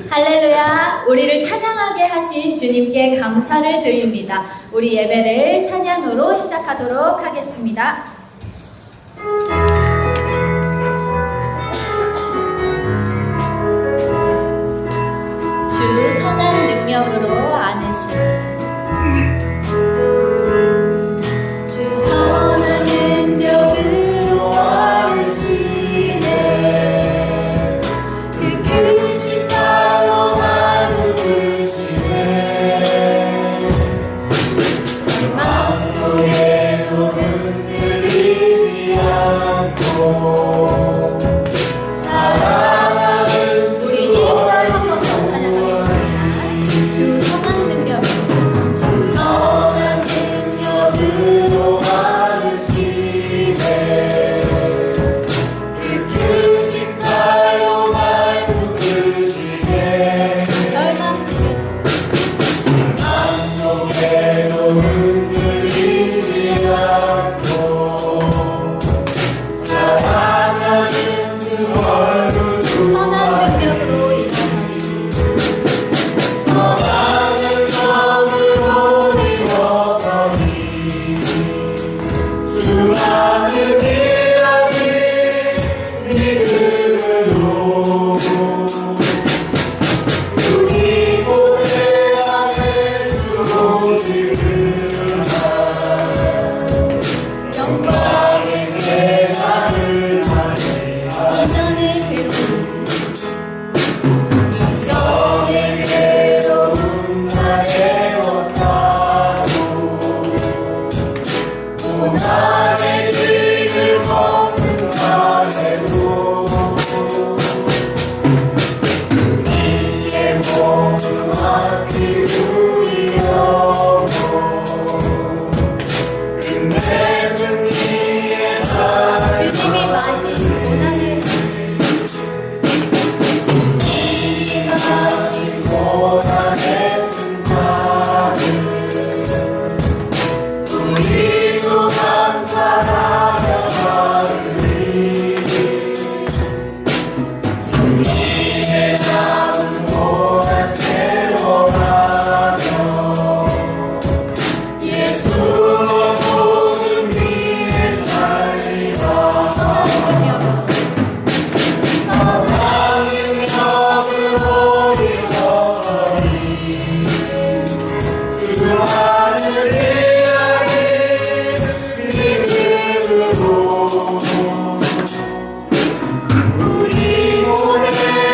할렐루야! 우리를 찬양하게 하신 주님께 감사를 드립니다. 우리 예배를 찬양으로 시작하도록 하겠습니다. 주 선한 능력으로 안으시니 주 선한 능력으로 안으시네 그 크신 발로 날 묶으시네 제 마음속에도 흔들리지 않고 사랑하는 우리 1절 한 번 더 찬양하겠습니다. 주 선한 능력으로 주 선한 능력으로 안으시네 그 크신 발로 날 묶으시네 절망 속에도 흔들리지 않고 사랑하는 주 얼굴 선한 능력으로 일어서니 선한 능력으로 일어서니 주 안을 지나니 믿음으로 우리 모두 안에 들어오시구나 영광의 제사를 이전의 괴로움 다 내어싸고 고난의 길을 걷는 날에도 주님께 모든 맡기우려고 끝내 승리의 날 주님이 마신 고난의 주님이 마신 고난의 승자는 우리도 감사하며 받으리 주님의 남은 고난 채워가며 예수로 모든 위에 살리라 선한 능력으로 일어서니 주 안을 지나니 믿음으로 우리 모두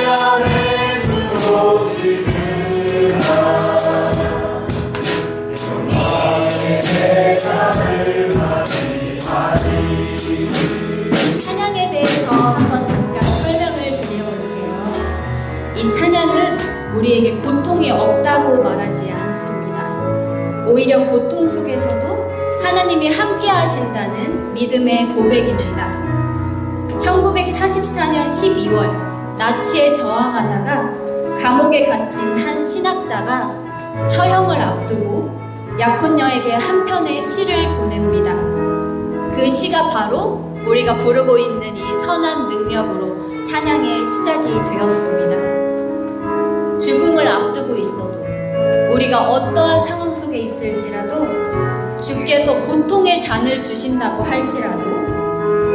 안에 들어오시구나 영광의 제사를 맞이하리 찬양에 대해서 한번 잠깐 설명을 드려볼게요. 이 찬양은 우리에게 고통이 없다고 말하지 않습니다. 오히려 고통 속에서도 하나님이 함께 하신다는 믿음의 고백입니다. 1944년 12월 나치에 저항하다가 감옥에 갇힌 한 신학자가 처형을 앞두고 약혼녀에게 한 편의 시를 보냅니다. 그 시가 바로 우리가 부르고 있는 이 선한 능력으로 찬양의 시작이 되었습니다. 죽음을 앞두고 있어도 우리가 어떠한 상황 속에 있을지라도 주께서 고통의 잔을 주신다고 할지라도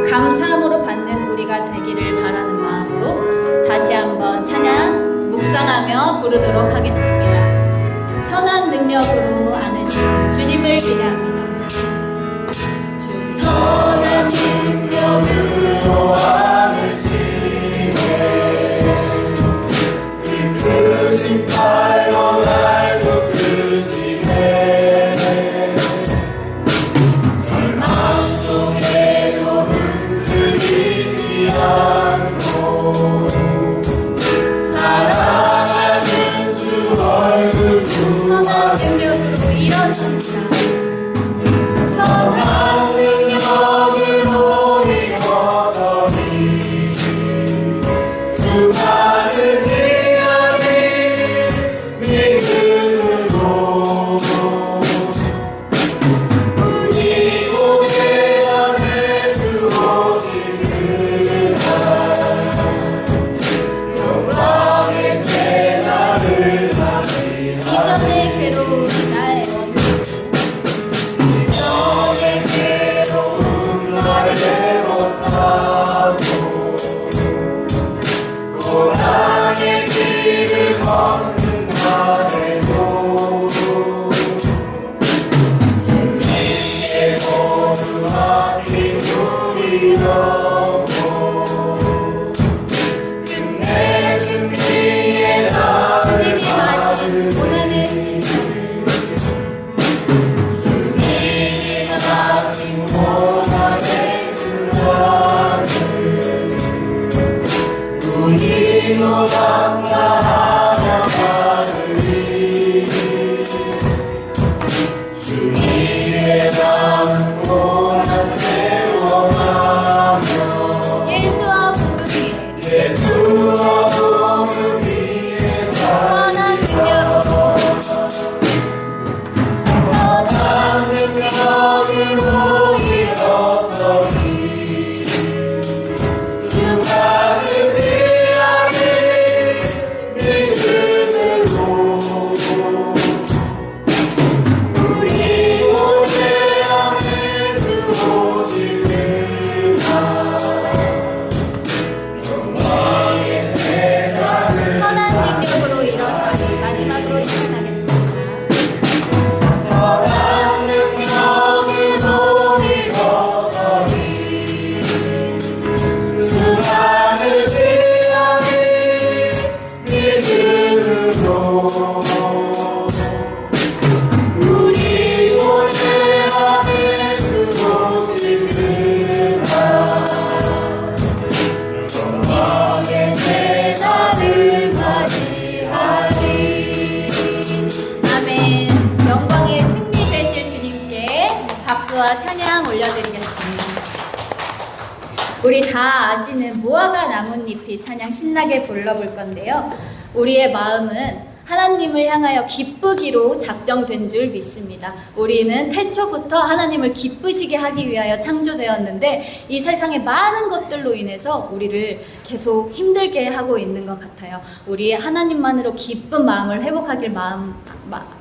감사함으로 받는 우리가 되기를 바라는 마음으로 다시 한번 찬양 묵상하며 부르도록 하겠습니다. 선한 능력으로 안으신 주님을 기대합니다. 주 선한 능력으로 안으시네 그 크신 팔로 날 묶으시네 절망 속에도 흔들리지 않고 사랑하는 주 얼굴 선한 능력으로 일어섭니다. 박수와 찬양 올려드리겠습니다. 우리 다 아시는 무화과 나뭇잎이 찬양 신나게 불러볼 건데요. 우리의 마음은 하나님을 향하여 기쁘기로 작정된 줄 믿습니다. 우리는 태초부터 하나님을 기쁘시게 하기 위하여 창조되었는데 이 세상의 많은 것들로 인해서 우리를 계속 힘들게 하고 있는 것 같아요. 우리 하나님만으로 기쁜 마음을 회복하길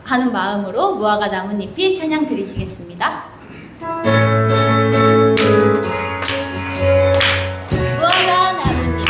하는 마음으로 무화과 나뭇잎이 찬양 드리시겠습니다. 무화과 나뭇잎이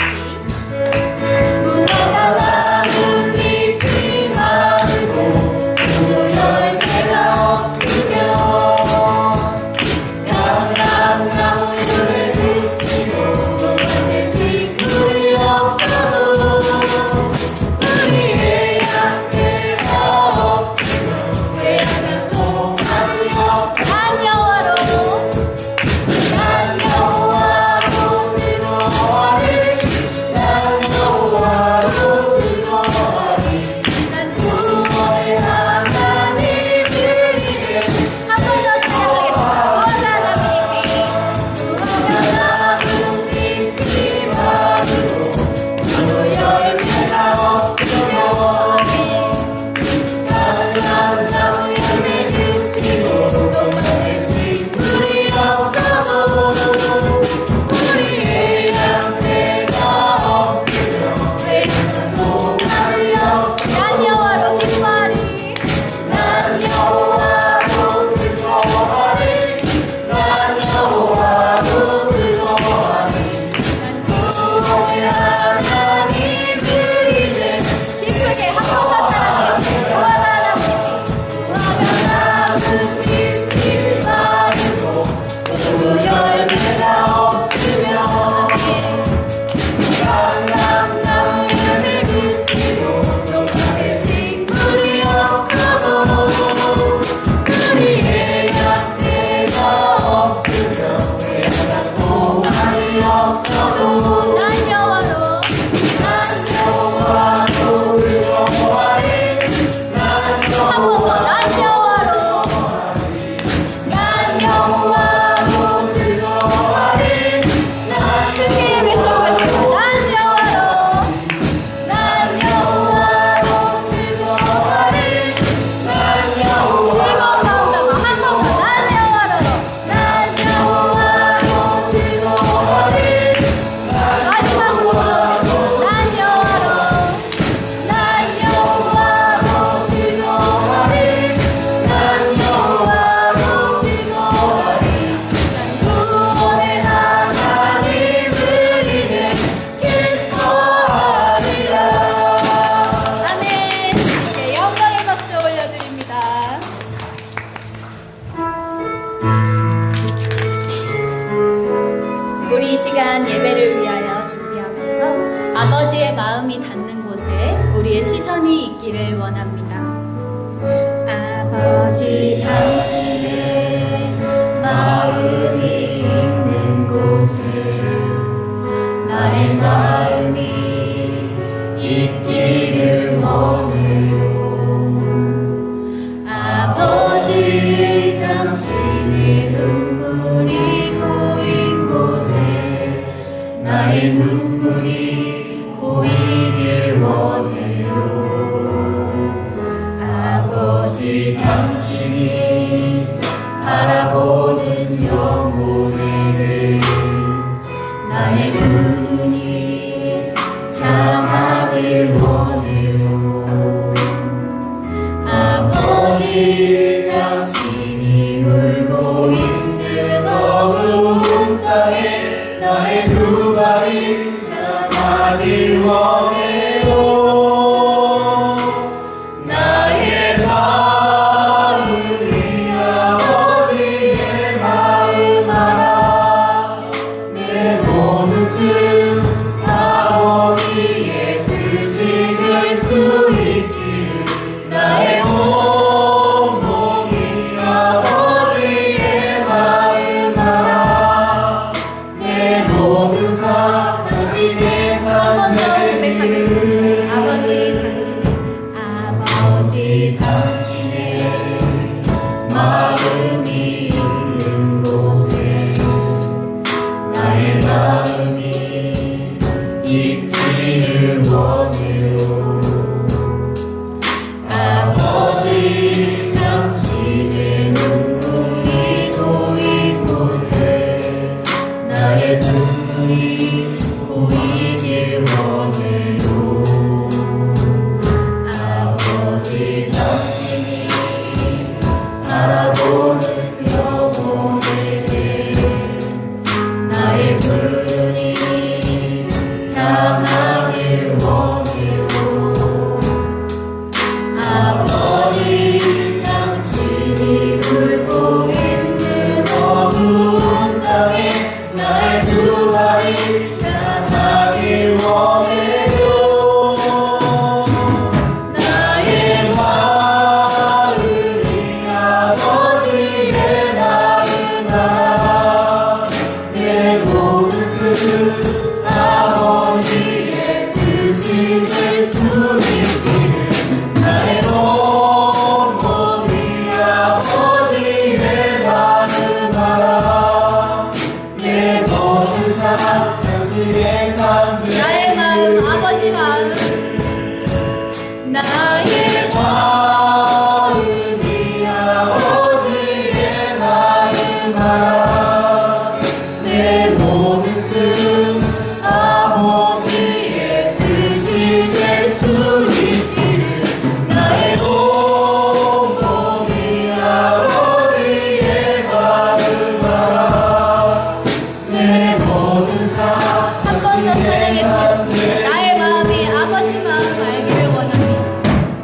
우리 이 시간 예배를 위하여 준비하면서 아버지의 마음이 닿는 곳에 우리의 시선이 있기를 원합니다. 아버지 당신의 마음이 있는 곳에 나의 마음이 있기를 원해요. 아버지 당신의 눈물이 고인 곳에 나의 눈물이 고이길 원해요. 아버지 당신이 나의 마음이 아버지의 마음 알아. 내 모든 뜻 아버지의 뜻이 될 수 있기를. 나의 몸이 아버지의 마음 알아. 내 모든 삶 한 번 더 찬양해 보겠습니다. 나의 마음이 아버지 마음 알기를 원합니다.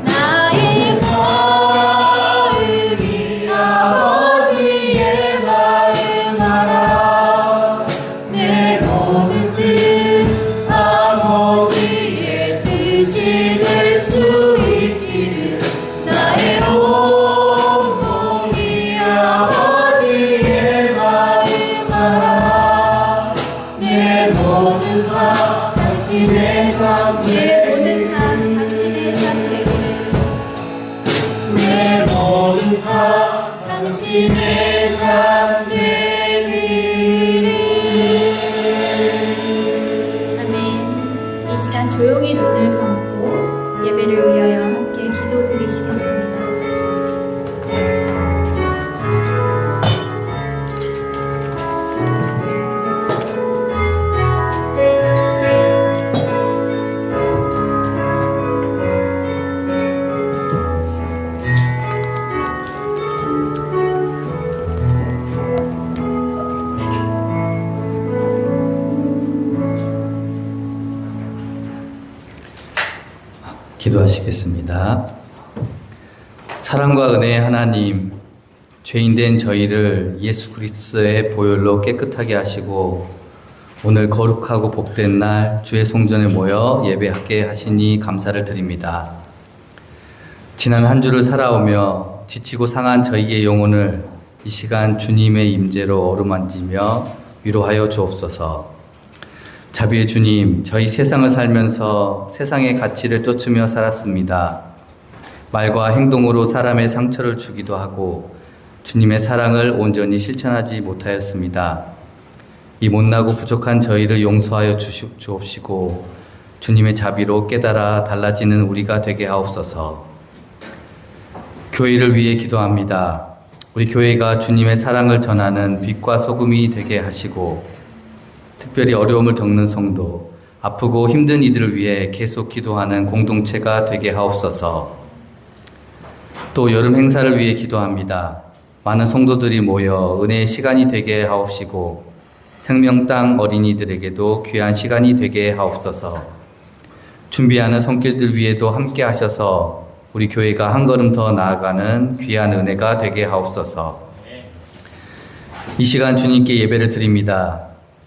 나의 마음이 아버지의 마음 알아. 내 모든 뜻 아버지의 뜻이 될 수 있기를. 나의 온몸이 아버지의 마음 알아. 내 모든 삶 당신의 삶 내 모든 삶 당신의 삶 되기를. 내 모든 삶 당신의 삶 되기를. 아멘. 이 시간 조용히 눈을 감고 예배를 위하여 함께 기도 드리시겠습니다. 기도하시겠습니다. 사랑과 은혜의 하나님, 죄인된 저희를 예수 그리스도의 보혈로 깨끗하게 하시고 오늘 거룩하고 복된 날 주의 성전에 모여 예배하게 하시니 감사를 드립니다. 지난 한 주를 살아오며 지치고 상한 저희의 영혼을 이 시간 주님의 임재로 어루만지며 위로하여 주옵소서. 자비의 주님, 저희 세상을 살면서 세상의 가치를 쫓으며 살았습니다. 말과 행동으로 사람의 상처를 주기도 하고 주님의 사랑을 온전히 실천하지 못하였습니다. 이 못나고 부족한 저희를 용서하여 주옵시고 주님의 자비로 깨달아 달라지는 우리가 되게 하옵소서. 교회를 위해 기도합니다. 우리 교회가 주님의 사랑을 전하는 빛과 소금이 되게 하시고 특별히 어려움을 겪는 성도, 아프고 힘든 이들을 위해 계속 기도하는 공동체가 되게 하옵소서. 또 여름 행사를 위해 기도합니다. 많은 성도들이 모여 은혜의 시간이 되게 하옵시고 생명땅 어린이들에게도 귀한 시간이 되게 하옵소서. 준비하는 손길들 위에도 함께 하셔서 우리 교회가 한 걸음 더 나아가는 귀한 은혜가 되게 하옵소서. 이 시간 주님께 예배를 드립니다.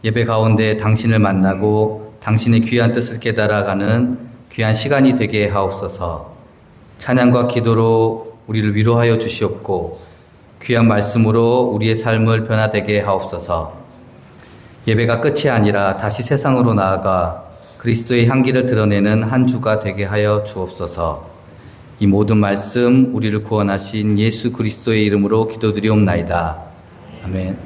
예배 가운데 당신을 만나고 당신의 귀한 뜻을 깨달아가는 귀한 시간이 되게 하옵소서. 찬양과 기도로 우리를 위로하여 주시옵고 귀한 말씀으로 우리의 삶을 변화되게 하옵소서. 예배가 끝이 아니라 다시 세상으로 나아가 그리스도의 향기를 드러내는 한 주가 되게 하여 주옵소서. 이 모든 말씀 우리를 구원하신 예수 그리스도의 이름으로 기도드리옵나이다. 아멘.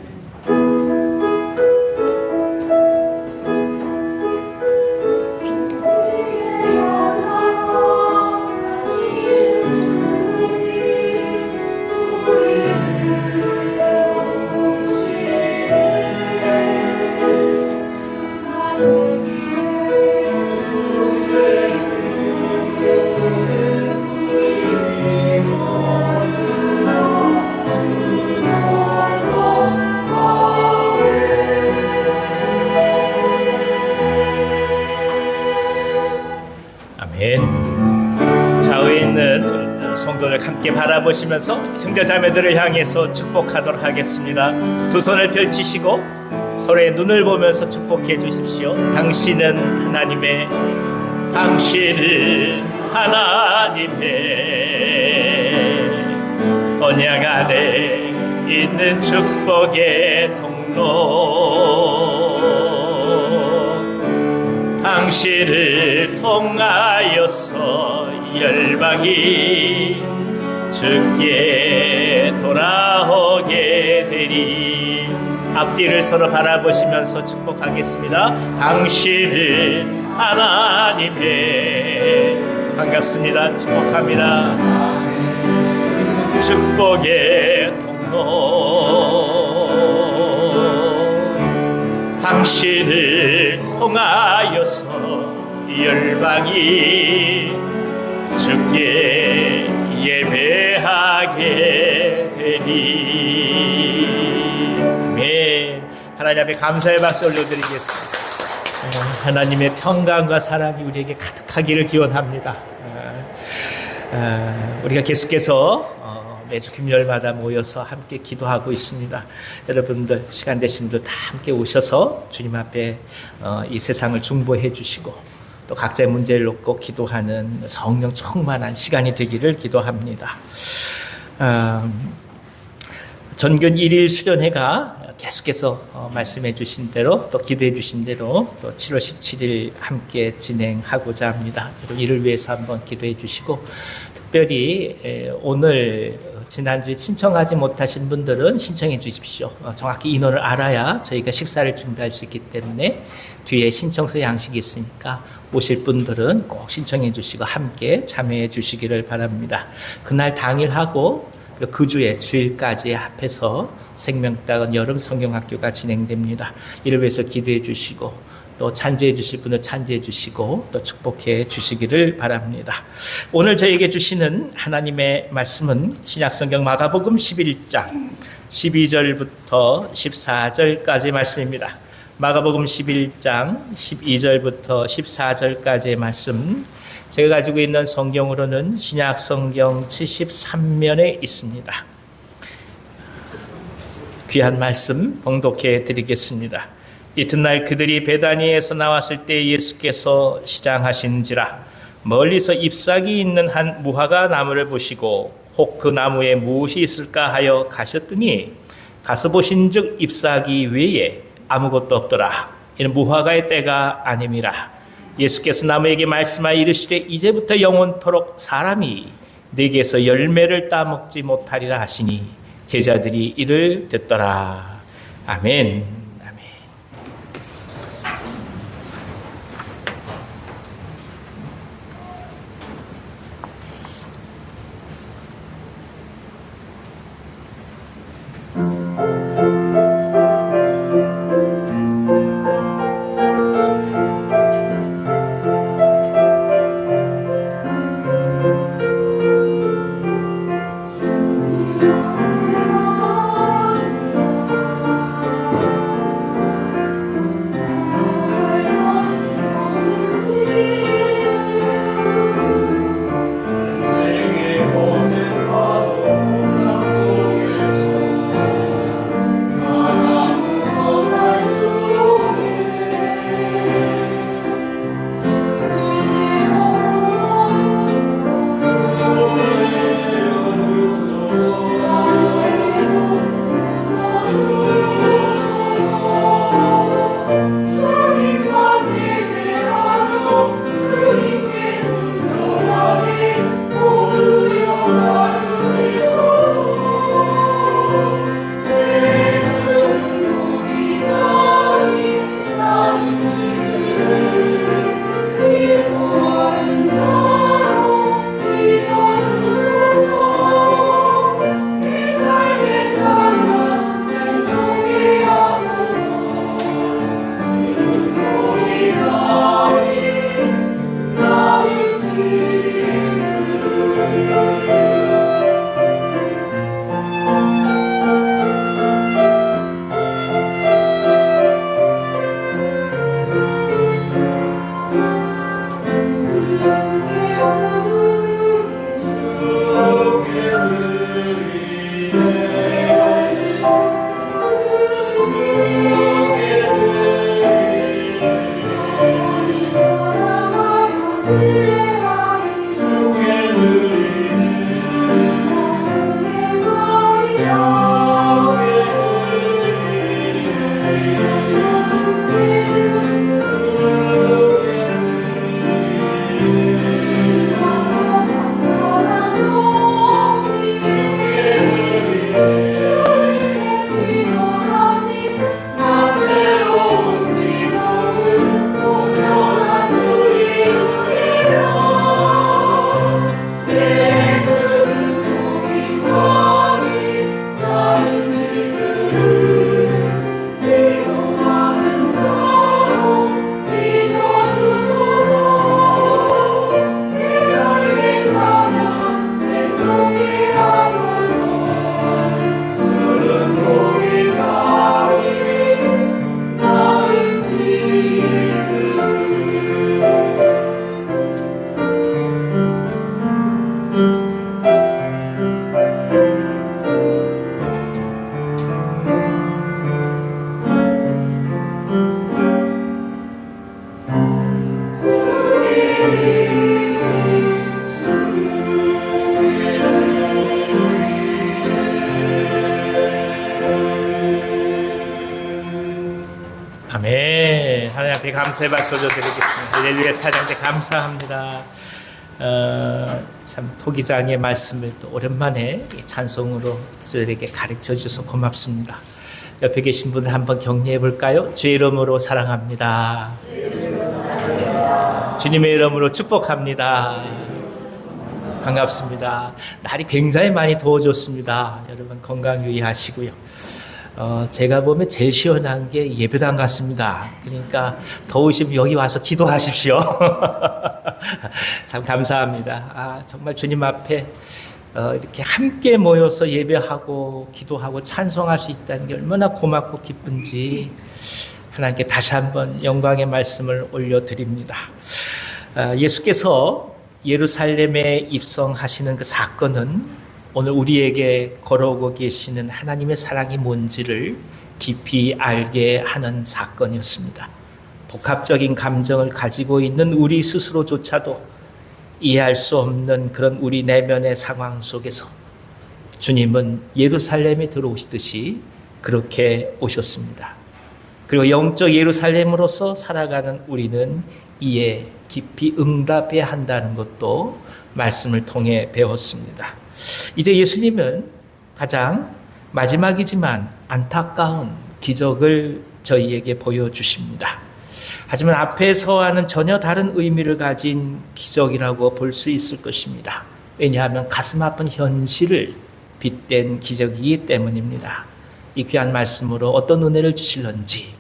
좌우에 있는 성도들 함께 바라보시면서 형제자매들을 향해서 축복하도록 하겠습니다. 두 손을 펼치시고 서로의 눈을 보면서 축복해 주십시오. 당신은 하나님의 언약 안에 있는 축복의 통로, 당신을 통하여서 열방이 주께 돌아오게 되리. 앞뒤를 서로 바라보시면서 축복하겠습니다. 당신은 하나님의 반갑습니다. 축복합니다. 축복의 통로 당신을 통하여서 열방이 주께 예배하게 되리. 아멘. 하나님 앞에 감사의 박수 올려드리겠습니다. 하나님의 평강과 사랑이 우리에게 가득하기를 기원합니다. 우리가 계속해서 매주 금요일마다 모여서 함께 기도하고 있습니다. 여러분들 시간 되신 분들 다 함께 오셔서 주님 앞에 이 세상을 중보해 주시고 또 각자의 문제를 놓고 기도하는 성령 충만한 시간이 되기를 기도합니다. 전균 1일 수련회가 계속해서 말씀해 주신 대로 또 기도해 주신 대로 또 7월 17일 함께 진행하고자 합니다. 이를 위해서 한번 기도해 주시고 특별히 오늘 지난주에 신청하지 못하신 분들은 신청해 주십시오. 정확히 인원을 알아야 저희가 식사를 준비할 수 있기 때문에 뒤에 신청서 양식이 있으니까 오실 분들은 꼭 신청해 주시고 함께 참여해 주시기를 바랍니다. 그날 당일하고 그 주에 주일까지 합해서 생명땅은 여름 성경학교가 진행됩니다. 이를 위해서 기도해 주시고 또 찬주해 주실 분을 찬주해 주시고 또 축복해 주시기를 바랍니다. 오늘 저에게 주시는 하나님의 말씀은 신약성경 마가복음 11장 12절부터 14절까지 말씀입니다. 마가복음 11장 12절부터 14절까지의 말씀, 제가 가지고 있는 성경으로는 신약성경 73면에 있습니다. 귀한 말씀 봉독해 드리겠습니다. 이튿날 그들이 베다니에서 나왔을 때 예수께서 시장하신지라 멀리서 잎사귀 있는 한 무화과 나무를 보시고 혹 그 나무에 무엇이 있을까 하여 가셨더니 가서 보신즉 잎사귀 외에 아무것도 없더라. 이는 무화과의 때가 아님이라. 예수께서 나무에게 말씀하여 이르시되 이제부터 영원토록 사람이 네게서 열매를 따먹지 못하리라 하시니 제자들이 이를 듣더라. 아멘. 아멘. 하나님 앞에 감사의 박수 드리겠습니다. 할렐루야 찬양대 감사합니다. 참 토기장의 말씀을 또 오랜만에 이 찬송으로 저들에게 가르쳐 주셔서 고맙습니다. 옆에 계신 분들 한번 격려해 볼까요? 주의 이름으로 사랑합니다. 주님의 이름으로 축복합니다. 반갑습니다. 날이 굉장히 많이 더워졌습니다. 여러분 건강 유의하시고요. 제가 보면 제일 시원한 게 예배당 같습니다. 그러니까 더우시면 여기 와서 기도하십시오. 참 감사합니다. 정말 주님 앞에 이렇게 함께 모여서 예배하고 기도하고 찬송할 수 있다는 게 얼마나 고맙고 기쁜지 하나님께 다시 한번 영광의 말씀을 올려드립니다. 예수께서 예루살렘에 입성하시는 그 사건은 오늘 우리에게 걸어오고 계시는 하나님의 사랑이 뭔지를 깊이 알게 하는 사건이었습니다. 복합적인 감정을 가지고 있는 우리 스스로조차도 이해할 수 없는 그런 우리 내면의 상황 속에서 주님은 예루살렘에 들어오시듯이 그렇게 오셨습니다. 그리고 영적 예루살렘으로서 살아가는 우리는 이에 깊이 응답해야 한다는 것도 말씀을 통해 배웠습니다. 이제 예수님은 가장 마지막이지만 안타까운 기적을 저희에게 보여주십니다. 하지만 앞에서와는 전혀 다른 의미를 가진 기적이라고 볼 수 있을 것입니다. 왜냐하면 가슴 아픈 현실을 빗댄 기적이기 때문입니다. 이 귀한 말씀으로 어떤 은혜를 주실런지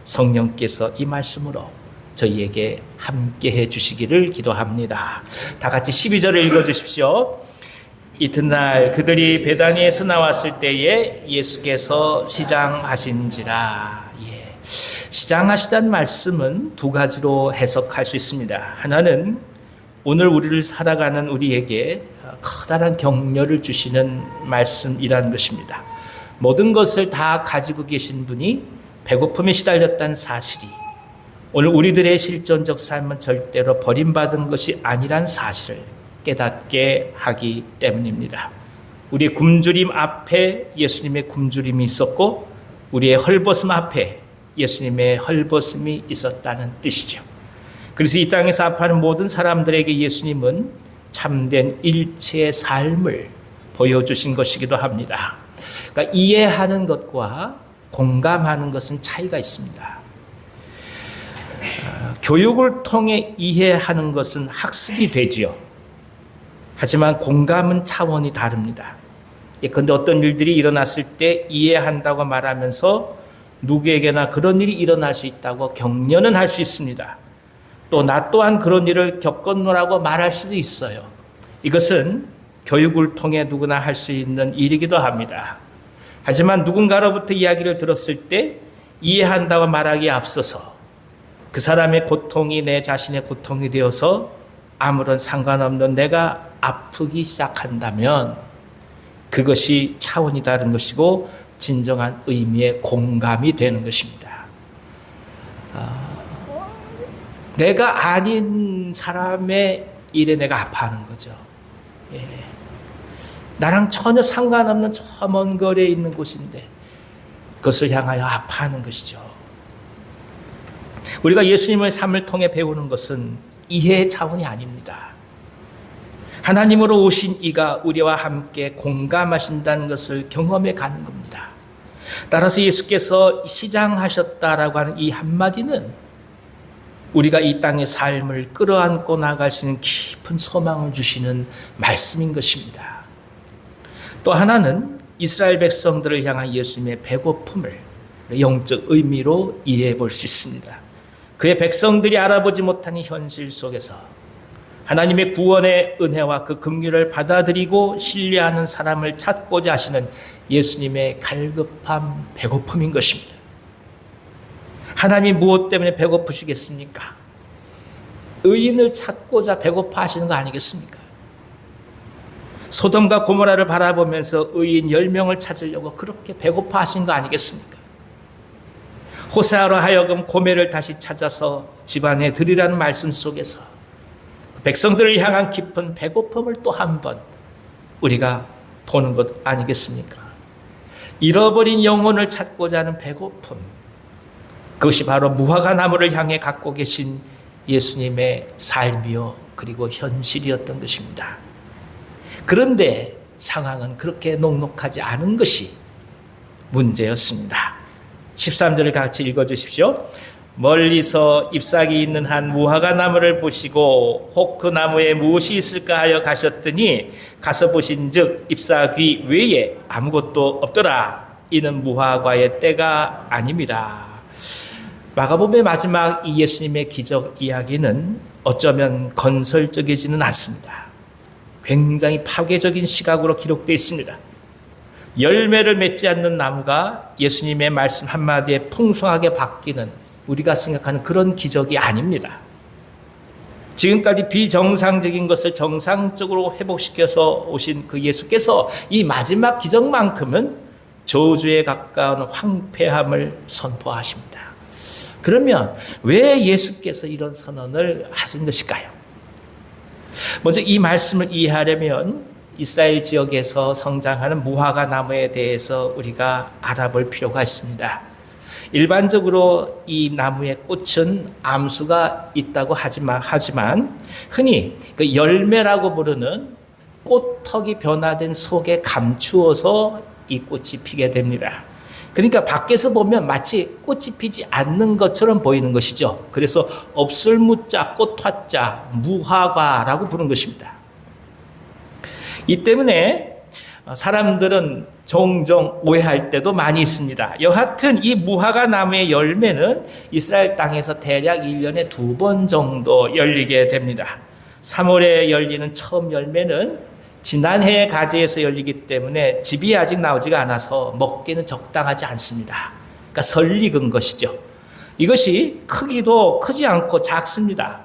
성령께서 이 말씀으로 저희에게 함께 해 주시기를 기도합니다. 다 같이 12절을 읽어 주십시오. 이튿날 그들이 베다니에서 나왔을 때에 예수께서 시장하신지라. 시장하시다는 말씀은 두 가지로 해석할 수 있습니다. 하나는 오늘 우리를 살아가는 우리에게 커다란 격려를 주시는 말씀이라는 것입니다. 모든 것을 다 가지고 계신 분이 배고픔에 시달렸다는 사실이 오늘 우리들의 실존적 삶은 절대로 버림받은 것이 아니란 사실을 깨닫게 하기 때문입니다. 우리의 굶주림 앞에 예수님의 굶주림이 있었고 우리의 헐벗음 앞에 예수님의 헐벗음이 있었다는 뜻이죠. 그래서 이 땅에서 아파하는 모든 사람들에게 예수님은 참된 일체의 삶을 보여주신 것이기도 합니다. 그러니까 이해하는 것과 공감하는 것은 차이가 있습니다. 교육을 통해 이해하는 것은 학습이 되지요. 하지만 공감은 차원이 다릅니다. 예컨대 어떤 일들이 일어났을 때 이해한다고 말하면서 누구에게나 그런 일이 일어날 수 있다고 격려는 할 수 있습니다. 또 나 또한 그런 일을 겪었노라고 말할 수도 있어요. 이것은 교육을 통해 누구나 할 수 있는 일이기도 합니다. 하지만 누군가로부터 이야기를 들었을 때 이해한다고 말하기에 앞서서 그 사람의 고통이 내 자신의 고통이 되어서 아무런 상관없는 내가 아프기 시작한다면 그것이 차원이 다른 것이고 진정한 의미의 공감이 되는 것입니다. 내가 아닌 사람의 일에 내가 아파하는 거죠. 나랑 전혀 상관없는 저 먼 거리에 있는 곳인데 그것을 향하여 아파하는 것이죠. 우리가 예수님의 삶을 통해 배우는 것은 이해의 차원이 아닙니다. 하나님으로 오신 이가 우리와 함께 공감하신다는 것을 경험해 가는 겁니다. 따라서 예수께서 시장하셨다라고 하는 이 한마디는 우리가 이 땅의 삶을 끌어안고 나갈 수 있는 깊은 소망을 주시는 말씀인 것입니다. 또 하나는 이스라엘 백성들을 향한 예수님의 배고픔을 영적 의미로 이해해 볼 수 있습니다. 그의 백성들이 알아보지 못하는 현실 속에서 하나님의 구원의 은혜와 그 긍휼을 받아들이고 신뢰하는 사람을 찾고자 하시는 예수님의 갈급한 배고픔인 것입니다. 하나님이 무엇 때문에 배고프시겠습니까? 의인을 찾고자 배고파 하시는 거 아니겠습니까? 소돔과 고모라를 바라보면서 의인 10명을 찾으려고 그렇게 배고파하신 거 아니겠습니까? 호세아로 하여금 고멜을 다시 찾아서 집안에 드리라는 말씀 속에서 백성들을 향한 깊은 배고픔을 또 한 번 우리가 보는 것 아니겠습니까? 잃어버린 영혼을 찾고자 하는 배고픔, 그것이 바로 무화과 나무를 향해 갖고 계신 예수님의 삶이요 그리고 현실이었던 것입니다. 그런데 상황은 그렇게 녹록하지 않은 것이 문제였습니다. 13절을 같이 읽어주십시오. 멀리서 잎사귀 있는 한 무화과 나무를 보시고 혹 그 나무에 무엇이 있을까 하여 가셨더니 가서 보신즉 잎사귀 외에 아무것도 없더라. 이는 무화과의 때가 아님이라. 마가복음의 마지막 이 예수님의 기적 이야기는 어쩌면 건설적이지는 않습니다. 굉장히 파괴적인 시각으로 기록되어 있습니다. 열매를 맺지 않는 나무가 예수님의 말씀 한마디에 풍성하게 바뀌는 우리가 생각하는 그런 기적이 아닙니다. 지금까지 비정상적인 것을 정상적으로 회복시켜서 오신 그 예수께서 이 마지막 기적만큼은 저주에 가까운 황폐함을 선포하십니다. 그러면 왜 예수께서 이런 선언을 하신 것일까요? 먼저 이 말씀을 이해하려면 이스라엘 지역에서 성장하는 무화과 나무에 대해서 우리가 알아볼 필요가 있습니다. 일반적으로 이 나무의 꽃은 암수가 있다고 하지만 흔히 그 열매라고 부르는 꽃턱이 변화된 속에 감추어서 이 꽃이 피게 됩니다. 그러니까 밖에서 보면 마치 꽃이 피지 않는 것처럼 보이는 것이죠. 그래서 없을무자 꽃화자 무화과라고 부르는 것입니다. 이 때문에 사람들은 종종 오해할 때도 많이 있습니다. 여하튼 이 무화과 나무의 열매는 이스라엘 땅에서 대략 1년에 2번 정도 열리게 됩니다. 3월에 열리는 처음 열매는 지난해의 가지에서 열리기 때문에 즙이 아직 나오지가 않아서 먹기는 적당하지 않습니다. 그러니까 설익은 것이죠. 이것이 크기도 크지 않고 작습니다.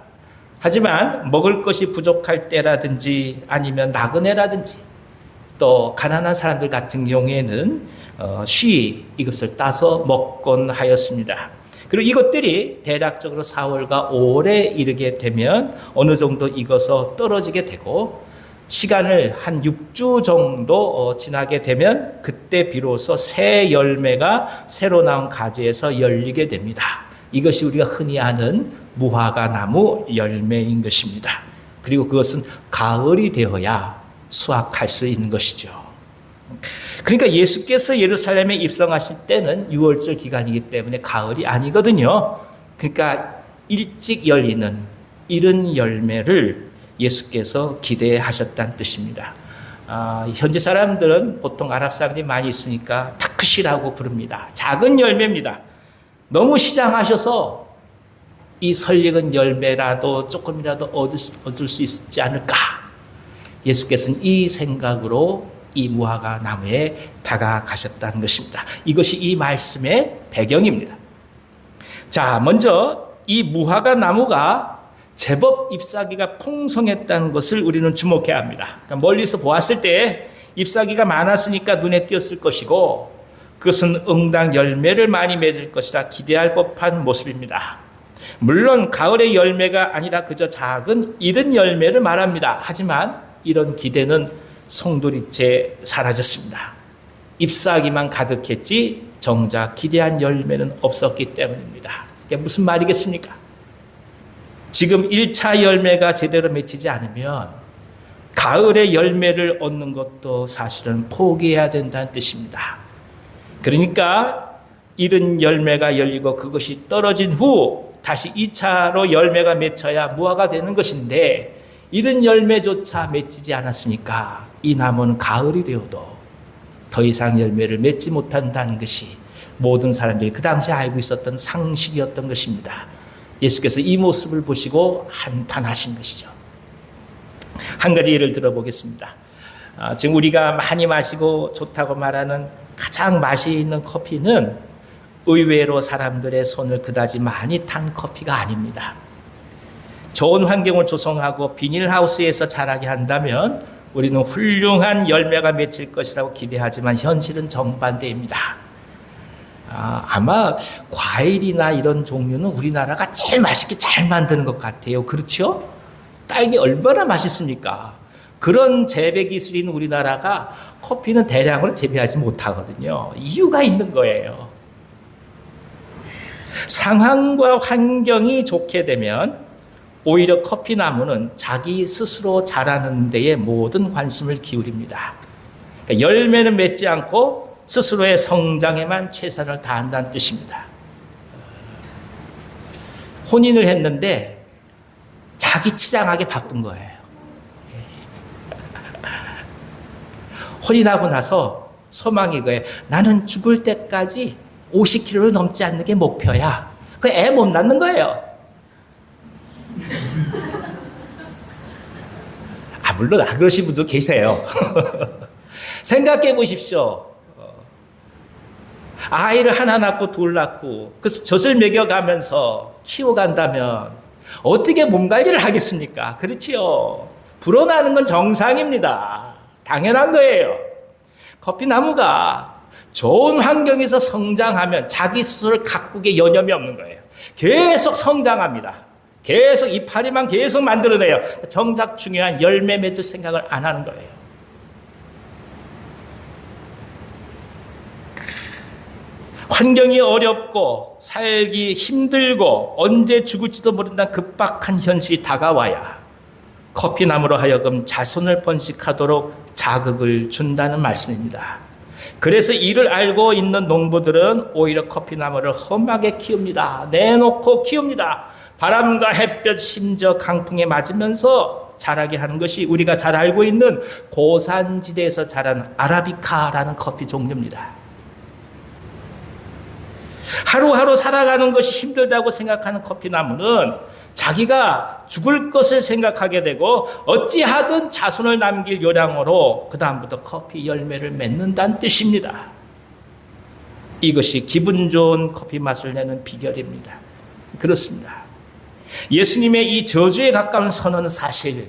하지만 먹을 것이 부족할 때라든지 아니면 나그네라든지 또 가난한 사람들 같은 경우에는 쉬이 이것을 따서 먹곤 하였습니다. 그리고 이것들이 대략적으로 4월과 5월에 이르게 되면 어느 정도 익어서 떨어지게 되고 시간을 한 6주 정도 지나게 되면 그때 비로소 새 열매가 새로 나온 가지에서 열리게 됩니다. 이것이 우리가 흔히 아는 무화과 나무 열매인 것입니다. 그리고 그것은 가을이 되어야 수확할 수 있는 것이죠. 그러니까 예수께서 예루살렘에 입성하실 때는 6월절 기간이기 때문에 가을이 아니거든요. 그러니까 일찍 열리는 이른 열매를 예수께서 기대하셨다는 뜻입니다. 현지 사람들은 보통 아랍 사람들이 많이 있으니까 타크시라고 부릅니다. 작은 열매입니다. 너무 시장하셔서 이 설익은 열매라도 조금이라도 얻을 수 있지 않을까. 예수께서는 이 생각으로 이 무화과 나무에 다가가셨다는 것입니다. 이것이 이 말씀의 배경입니다. 자, 먼저 이 무화과 나무가 제법 잎사귀가 풍성했다는 것을 우리는 주목해야 합니다. 그러니까 멀리서 보았을 때 잎사귀가 많았으니까 눈에 띄었을 것이고 그것은 응당 열매를 많이 맺을 것이다 기대할 법한 모습입니다. 물론 가을의 열매가 아니라 그저 작은 이른 열매를 말합니다. 하지만 이런 기대는 송두리째 사라졌습니다. 잎사귀만 가득했지 정작 기대한 열매는 없었기 때문입니다. 이게 무슨 말이겠습니까? 지금 1차 열매가 제대로 맺히지 않으면 가을의 열매를 얻는 것도 사실은 포기해야 된다는 뜻입니다. 그러니까 이른 열매가 열리고 그것이 떨어진 후 다시 2차로 열매가 맺혀야 무화가 되는 것인데 이른 열매조차 맺히지 않았으니까 이 나무는 가을이 되어도 더 이상 열매를 맺지 못한다는 것이 모든 사람들이 그 당시에 알고 있었던 상식이었던 것입니다. 예수께서 이 모습을 보시고 한탄하신 것이죠. 한 가지 예를 들어보겠습니다. 지금 우리가 많이 마시고 좋다고 말하는 가장 맛이 있는 커피는 의외로 사람들의 손을 그다지 많이 탄 커피가 아닙니다. 좋은 환경을 조성하고 비닐하우스에서 자라게 한다면 우리는 훌륭한 열매가 맺힐 것이라고 기대하지만 현실은 정반대입니다. 아마 과일이나 이런 종류는 우리나라가 제일 맛있게 잘 만드는 것 같아요. 그렇죠? 딸기 얼마나 맛있습니까? 그런 재배 기술이 있는 우리나라가 커피는 대량으로 재배하지 못하거든요. 이유가 있는 거예요. 상황과 환경이 좋게 되면 오히려 커피 나무는 자기 스스로 자라는 데에 모든 관심을 기울입니다. 그러니까 열매는 맺지 않고 스스로의 성장에만 최선을 다한다는 뜻입니다. 혼인을 했는데 자기 치장하게 바쁜 거예요. 혼인하고 나서 소망이 거예요. 나는 죽을 때까지 50kg를 넘지 않는 게 목표야. 그 애 못 낳는 거예요. 물론 안 그러신 분도 계세요. 생각해 보십시오. 아이를 하나 낳고 둘 낳고 그 젖을 먹여가면서 키워간다면 어떻게 몸 관리를 하겠습니까? 그렇지요. 불어나는 건 정상입니다. 당연한 거예요. 커피나무가 좋은 환경에서 성장하면 자기 스스로를 가꾸게 여념이 없는 거예요. 계속 성장합니다. 계속 이파리만 계속 만들어내요. 정작 중요한 열매 맺을 생각을 안 하는 거예요. 환경이 어렵고 살기 힘들고 언제 죽을지도 모른다는 급박한 현실이 다가와야 커피나무로 하여금 자손을 번식하도록 자극을 준다는 말씀입니다. 그래서 이를 알고 있는 농부들은 오히려 커피나무를 험하게 키웁니다. 내놓고 키웁니다. 바람과 햇볕 심지어 강풍에 맞으면서 자라게 하는 것이 우리가 잘 알고 있는 고산지대에서 자란 아라비카라는 커피 종류입니다. 하루하루 살아가는 것이 힘들다고 생각하는 커피나무는 자기가 죽을 것을 생각하게 되고 어찌하든 자손을 남길 요량으로 그 다음부터 커피 열매를 맺는다는 뜻입니다. 이것이 기분 좋은 커피 맛을 내는 비결입니다. 그렇습니다. 예수님의 이 저주에 가까운 선언은 사실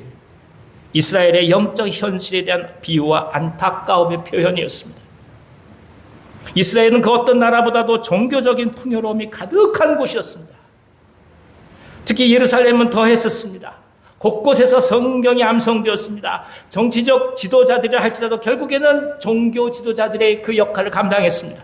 이스라엘의 영적 현실에 대한 비유와 안타까움의 표현이었습니다. 이스라엘은 그 어떤 나라보다도 종교적인 풍요로움이 가득한 곳이었습니다. 특히 예루살렘은 더했었습니다. 곳곳에서 성경이 암송되었습니다. 정치적 지도자들이라 할지라도 결국에는 종교 지도자들의 그 역할을 감당했습니다.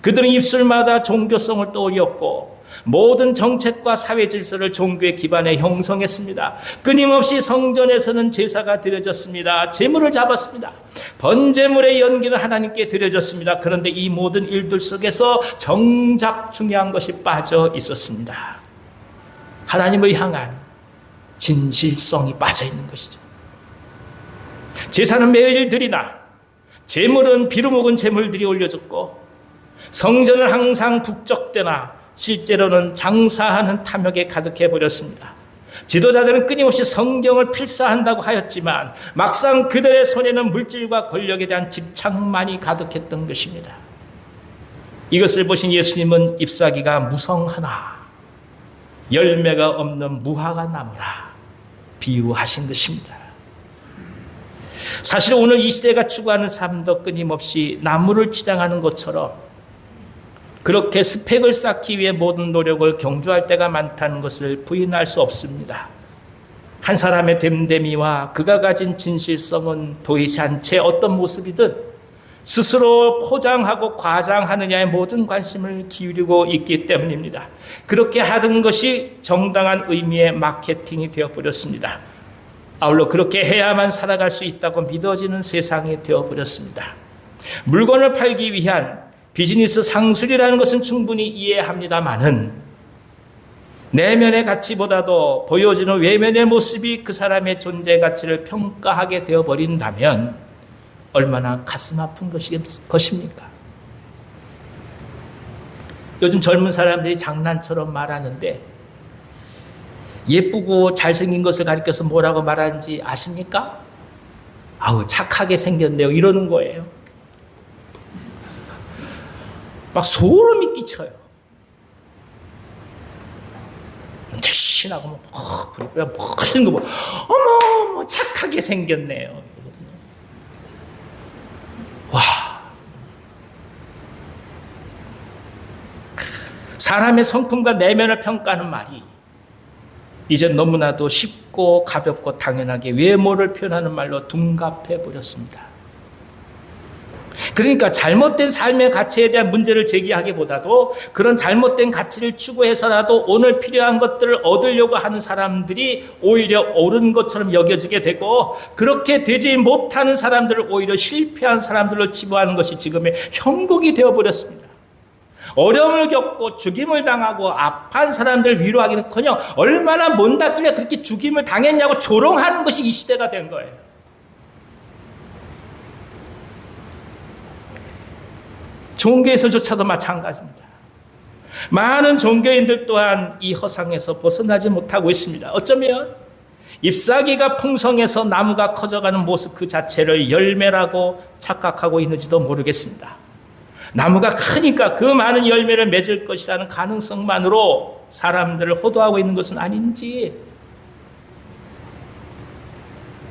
그들은 입술마다 종교성을 떠올렸고 모든 정책과 사회 질서를 종교의 기반에 형성했습니다. 끊임없이 성전에서는 제사가 드려졌습니다. 제물을 잡았습니다. 번제물의 연기는 하나님께 드려졌습니다. 그런데 이 모든 일들 속에서 정작 중요한 것이 빠져 있었습니다. 하나님을 향한 진실성이 빠져 있는 것이죠. 제사는 매일 드리나 제물은 비로 먹은 제물들이 올려졌고 성전은 항상 북적대나 실제로는 장사하는 탐욕에 가득해 버렸습니다. 지도자들은 끊임없이 성경을 필사한다고 하였지만 막상 그들의 손에는 물질과 권력에 대한 집착만이 가득했던 것입니다. 이것을 보신 예수님은 잎사귀가 무성하나 열매가 없는 무화과 나무라 비유하신 것입니다. 사실 오늘 이 시대가 추구하는 삶도 끊임없이 나무를 치장하는 것처럼 그렇게 스펙을 쌓기 위해 모든 노력을 경주할 때가 많다는 것을 부인할 수 없습니다. 한 사람의 됨됨이와 그가 가진 진실성은 도의시 채 어떤 모습이든 스스로 포장하고 과장하느냐에 모든 관심을 기울이고 있기 때문입니다. 그렇게 하던 것이 정당한 의미의 마케팅이 되어버렸습니다. 아울러 그렇게 해야만 살아갈 수 있다고 믿어지는 세상이 되어버렸습니다. 물건을 팔기 위한 비즈니스 상술이라는 것은 충분히 이해합니다마는 내면의 가치보다도 보여지는 외면의 모습이 그 사람의 존재 가치를 평가하게 되어버린다면 얼마나 가슴 아픈 것입니까? 요즘 젊은 사람들이 장난처럼 말하는데 예쁘고 잘생긴 것을 가리켜서 뭐라고 말하는지 아십니까? 아우 착하게 생겼네요 이러는 거예요. 막 소름이 끼쳐요. 대신하고 막 부리부리 멋있는 거 뭐 어머 착하게 생겼네요. 사람의 성품과 내면을 평가하는 말이 이제 너무나도 쉽고 가볍고 당연하게 외모를 표현하는 말로 둔갑해 버렸습니다. 그러니까 잘못된 삶의 가치에 대한 문제를 제기하기보다도 그런 잘못된 가치를 추구해서라도 오늘 필요한 것들을 얻으려고 하는 사람들이 오히려 옳은 것처럼 여겨지게 되고, 그렇게 되지 못하는 사람들을 오히려 실패한 사람들로 치부하는 것이 지금의 형국이 되어버렸습니다. 어려움을 겪고 죽임을 당하고 아파한 사람들을 위로하기는커녕 얼마나 못났길래 그렇게 죽임을 당했냐고 조롱하는 것이 이 시대가 된 거예요. 종교에서조차도 마찬가지입니다. 많은 종교인들 또한 이 허상에서 벗어나지 못하고 있습니다. 어쩌면 잎사귀가 풍성해서 나무가 커져가는 모습 그 자체를 열매라고 착각하고 있는지도 모르겠습니다. 나무가 크니까 그 많은 열매를 맺을 것이라는 가능성만으로 사람들을 호도하고 있는 것은 아닌지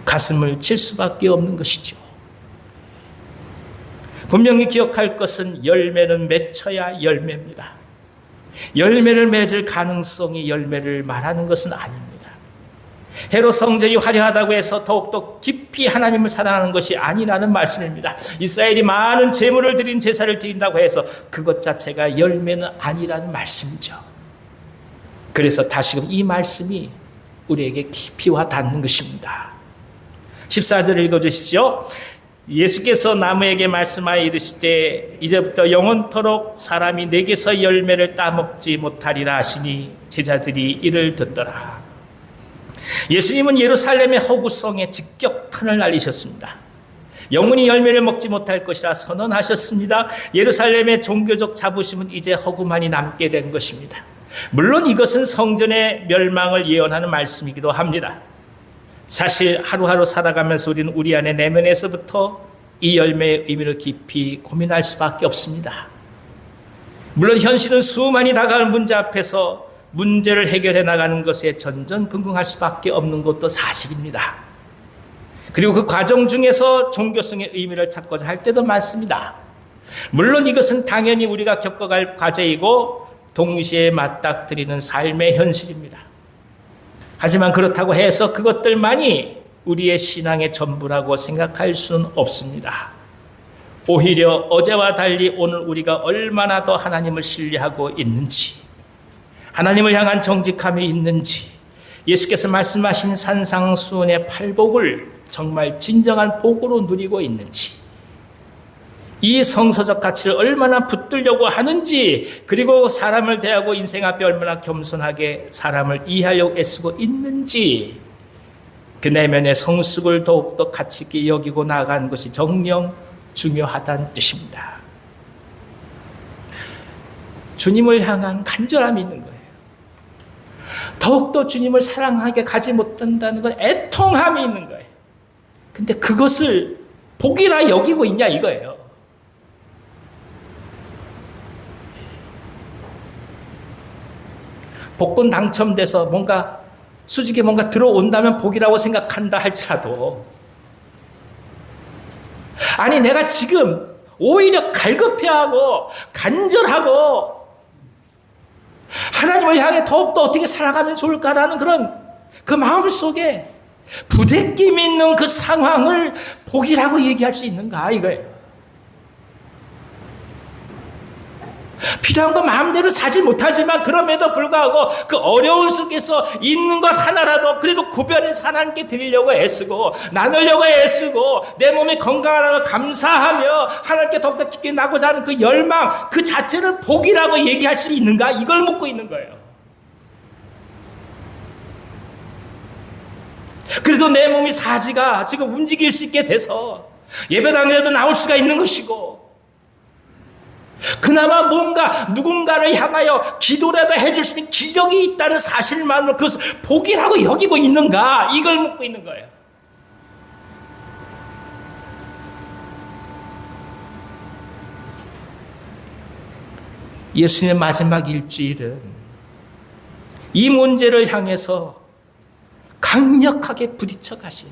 가슴을 칠 수밖에 없는 것이죠. 분명히 기억할 것은 열매는 맺혀야 열매입니다. 열매를 맺을 가능성이 열매를 말하는 것은 아닙니다. 헤롯 성전이 화려하다고 해서 더욱더 깊이 하나님을 사랑하는 것이 아니라는 말씀입니다. 이스라엘이 많은 제물을 드린 제사를 드린다고 해서 그것 자체가 열매는 아니라는 말씀이죠. 그래서 다시금 이 말씀이 우리에게 깊이 와 닿는 것입니다. 14절을 읽어주십시오. 예수께서 나무에게 말씀하여 이르시되 이제부터 영원토록 사람이 내게서 열매를 따먹지 못하리라 하시니 제자들이 이를 듣더라. 예수님은 예루살렘의 허구성에 직격탄을 날리셨습니다. 영원히 열매를 먹지 못할 것이라 선언하셨습니다. 예루살렘의 종교적 자부심은 이제 허구만이 남게 된 것입니다. 물론 이것은 성전의 멸망을 예언하는 말씀이기도 합니다. 사실 하루하루 살아가면서 우리는 우리 안의 내면에서부터 이 열매의 의미를 깊이 고민할 수밖에 없습니다. 물론 현실은 수많이 다가올 문제 앞에서 문제를 해결해 나가는 것에 전전긍긍할 수밖에 없는 것도 사실입니다. 그리고 그 과정 중에서 종교성의 의미를 찾고자 할 때도 많습니다. 물론 이것은 당연히 우리가 겪어갈 과제이고 동시에 맞닥뜨리는 삶의 현실입니다. 하지만 그렇다고 해서 그것들만이 우리의 신앙의 전부라고 생각할 수는 없습니다. 오히려 어제와 달리 오늘 우리가 얼마나 더 하나님을 신뢰하고 있는지, 하나님을 향한 정직함이 있는지, 예수께서 말씀하신 산상수훈의 팔복을 정말 진정한 복으로 누리고 있는지, 이 성서적 가치를 얼마나 붙들려고 하는지, 그리고 사람을 대하고 인생 앞에 얼마나 겸손하게 사람을 이해하려고 애쓰고 있는지, 그 내면의 성숙을 더욱더 가치 있게 여기고 나아가는 것이 정녕 중요하다는 뜻입니다. 주님을 향한 간절함이 있는 거예요. 더욱더 주님을 사랑하게 가지 못한다는 건 애통함이 있는 거예요. 근데 그것을 복이라 여기고 있냐 이거예요. 복권 당첨돼서 뭔가 수직에 뭔가 들어온다면 복이라고 생각한다 할지라도, 아니 내가 지금 오히려 갈급해하고 간절하고 하나님을 향해 더욱더 어떻게 살아가면 좋을까라는 그런 그 마음 속에 부대낌 있는 그 상황을 복이라고 얘기할 수 있는가 이거예요. 필요한 거 마음대로 사지 못하지만 그럼에도 불구하고 그 어려운 속에서 있는 것 하나라도 그래도 구별해서 하나님께 드리려고 애쓰고 나누려고 애쓰고 내 몸이 건강하다고 감사하며 하나님께 더욱더 깊게 나고자 하는 그 열망 그 자체를 복이라고 얘기할 수 있는가 이걸 묻고 있는 거예요. 그래도 내 몸이 사지가 지금 움직일 수 있게 돼서 예배당이라도 나올 수가 있는 것이고 그나마 뭔가 누군가를 향하여 기도라도 해줄 수 있는 기력이 있다는 사실만으로 그것을 복이라고 여기고 있는가 이걸 묻고 있는 거예요. 예수님의 마지막 일주일은 이 문제를 향해서 강력하게 부딪혀 가신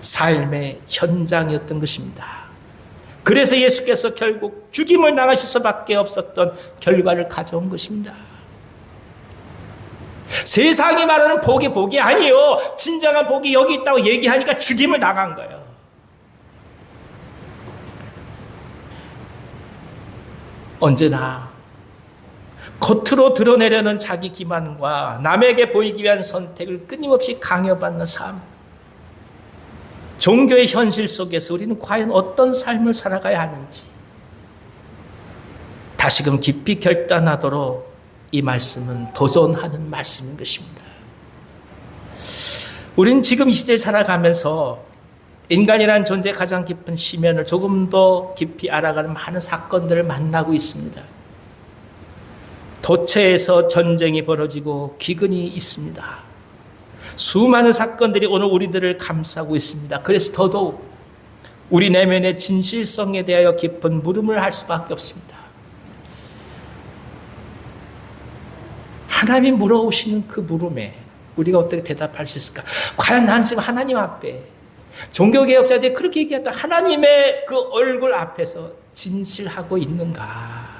삶의 현장이었던 것입니다. 그래서 예수께서 결국 죽임을 당하실 수밖에 없었던 결과를 가져온 것입니다. 세상이 말하는 복이 아니요. 진정한 복이 여기 있다고 얘기하니까 죽임을 당한 거예요. 언제나 겉으로 드러내려는 자기 기만과 남에게 보이기 위한 선택을 끊임없이 강요받는 삶. 종교의 현실 속에서 우리는 과연 어떤 삶을 살아가야 하는지 다시금 깊이 결단하도록 이 말씀은 도전하는 말씀인 것입니다. 우리는 지금 이 시대에 살아가면서 인간이라는 존재의 가장 깊은 심연을 조금 더 깊이 알아가는 많은 사건들을 만나고 있습니다. 도처에서 전쟁이 벌어지고 기근이 있습니다. 수많은 사건들이 오늘 우리들을 감싸고 있습니다. 그래서 더더욱 우리 내면의 진실성에 대하여 깊은 물음을 할 수밖에 없습니다. 하나님이 물어오시는 그 물음에 우리가 어떻게 대답할 수 있을까? 과연 나는 지금 하나님 앞에 종교개혁자들이 그렇게 얘기했다. 하나님의 그 얼굴 앞에서 진실하고 있는가?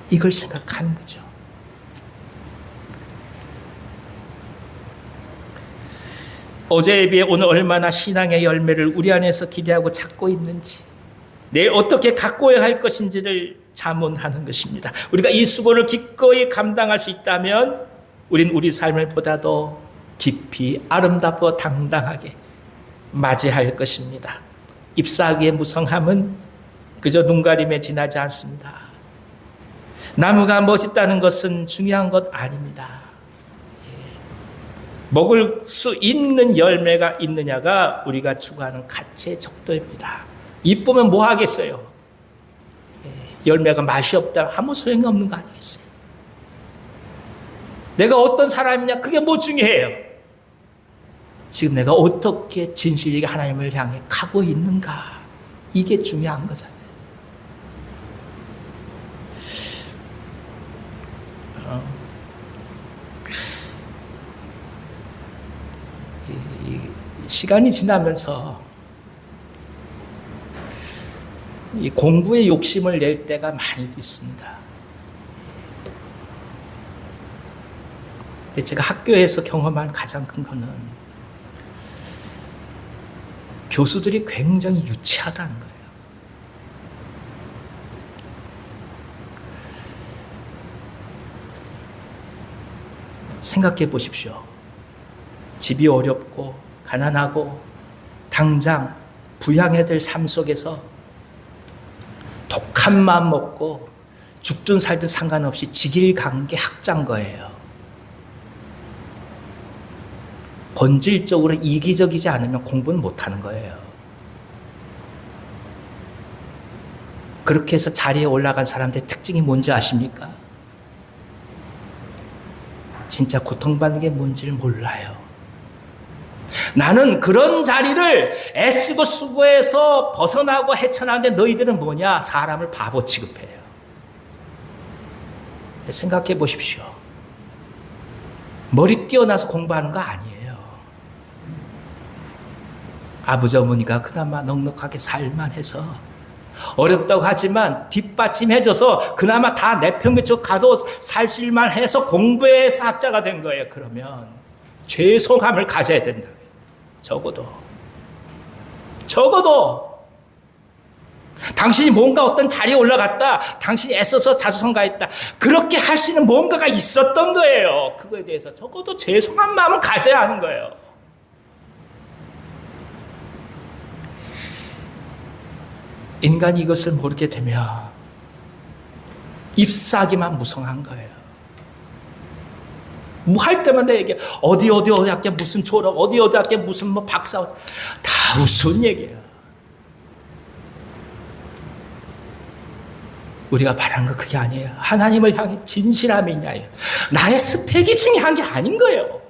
이걸 생각하는 거죠. 어제에 비해 오늘 얼마나 신앙의 열매를 우리 안에서 기대하고 찾고 있는지, 내일 어떻게 가꿔야 할 것인지를 자문하는 것입니다. 우리가 이 수고를 기꺼이 감당할 수 있다면 우린 우리 삶을 보다도 깊이 아름답고 당당하게 맞이할 것입니다. 잎사귀의 무성함은 그저 눈가림에 지나지 않습니다. 나무가 멋있다는 것은 중요한 것 아닙니다. 먹을 수 있는 열매가 있느냐가 우리가 추구하는 가치의 척도입니다. 이쁘면 뭐 하겠어요? 열매가 맛이 없다 아무 소용이 없는 거 아니겠어요? 내가 어떤 사람이냐 그게 뭐 중요해요? 지금 내가 어떻게 진실하게 하나님을 향해 가고 있는가, 이게 중요한 거잖아요. 시간이 지나면서 이 공부에 욕심을 낼 때가 많이 있습니다. 근데 제가 학교에서 경험한 가장 큰 거는 교수들이 굉장히 유치하다는 거예요. 생각해 보십시오. 집이 어렵고 가난하고 당장 부양해야 될 삶 속에서 독한 마음 먹고 죽든 살든 상관없이 지길 간 게 학자인 거예요. 본질적으로 이기적이지 않으면 공부는 못하는 거예요. 그렇게 해서 자리에 올라간 사람들의 특징이 뭔지 아십니까? 진짜 고통받는 게 뭔지를 몰라요. 나는 그런 자리를 애쓰고 수고해서 벗어나고 헤쳐나오는데 너희들은 뭐냐? 사람을 바보 취급해요. 생각해 보십시오. 머리 띄어나서 공부하는 거 아니에요. 아버지 어머니가 그나마 넉넉하게 살만해서 어렵다고 하지만 뒷받침해줘서 그나마 다 내평균적 가도 살실만 해서 공부해서 학자가 된 거예요. 그러면 죄송함을 가져야 된다. 적어도 당신이 뭔가 어떤 자리에 올라갔다, 당신이 애써서 자수성가했다, 그렇게 할 수 있는 뭔가가 있었던 거예요. 그거에 대해서 적어도 죄송한 마음은 가져야 하는 거예요. 인간이 이것을 모르게 되면 잎사귀만 무성한 거예요. 뭐 할 때마다 얘기해. 어디 학교 무슨 졸업, 어디 학교 무슨 뭐 박사, 다 우스운 얘기예요. 우리가 바라는 거 그게 아니에요. 하나님을 향해 진실함이 있냐요. 나의 스펙이 중요한 게 아닌 거예요.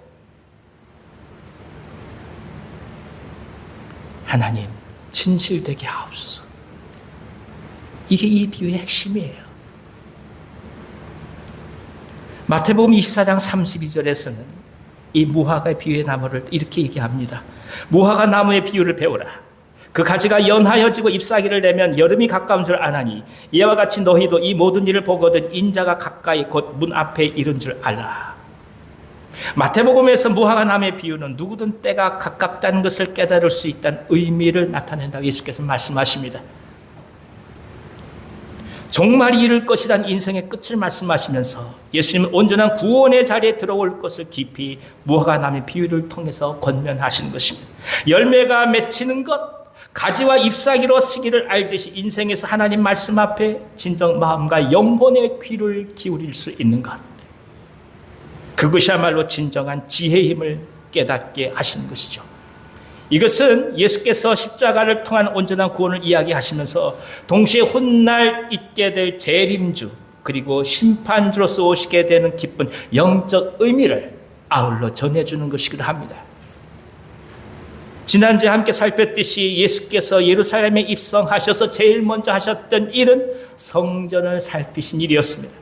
하나님 진실되게 하옵소서. 이게 이 비유의 핵심이에요. 마태복음 24장 32절에서는 이 무화과의 비유의 나무를 이렇게 얘기합니다. 무화과 나무의 비유를 배우라. 그 가지가 연하여지고 잎사귀를 내면 여름이 가까운 줄 아나니 이와 같이 너희도 이 모든 일을 보거든 인자가 가까이 곧 문 앞에 이른 줄 알라. 마태복음에서 무화과나무의 비유는 누구든 때가 가깝다는 것을 깨달을 수 있다는 의미를 나타낸다고 예수께서 말씀하십니다. 종말이 이를 것이란 인생의 끝을 말씀하시면서 예수님은 온전한 구원의 자리에 들어올 것을 깊이 무화과나무의 비유를 통해서 권면하시는 것입니다. 열매가 맺히는 것, 가지와 잎사귀로 시기를 알듯이 인생에서 하나님 말씀 앞에 진정 마음과 영혼의 귀를 기울일 수 있는 것, 그것이야말로 진정한 지혜의 힘을 깨닫게 하시는 것이죠. 이것은 예수께서 십자가를 통한 온전한 구원을 이야기하시면서 동시에 훗날 있게 될 재림주 그리고 심판주로서 오시게 되는 기쁜 영적 의미를 아울러 전해주는 것이기도 합니다. 지난주에 함께 살폈듯이 예수께서 예루살렘에 입성하셔서 제일 먼저 하셨던 일은 성전을 살피신 일이었습니다.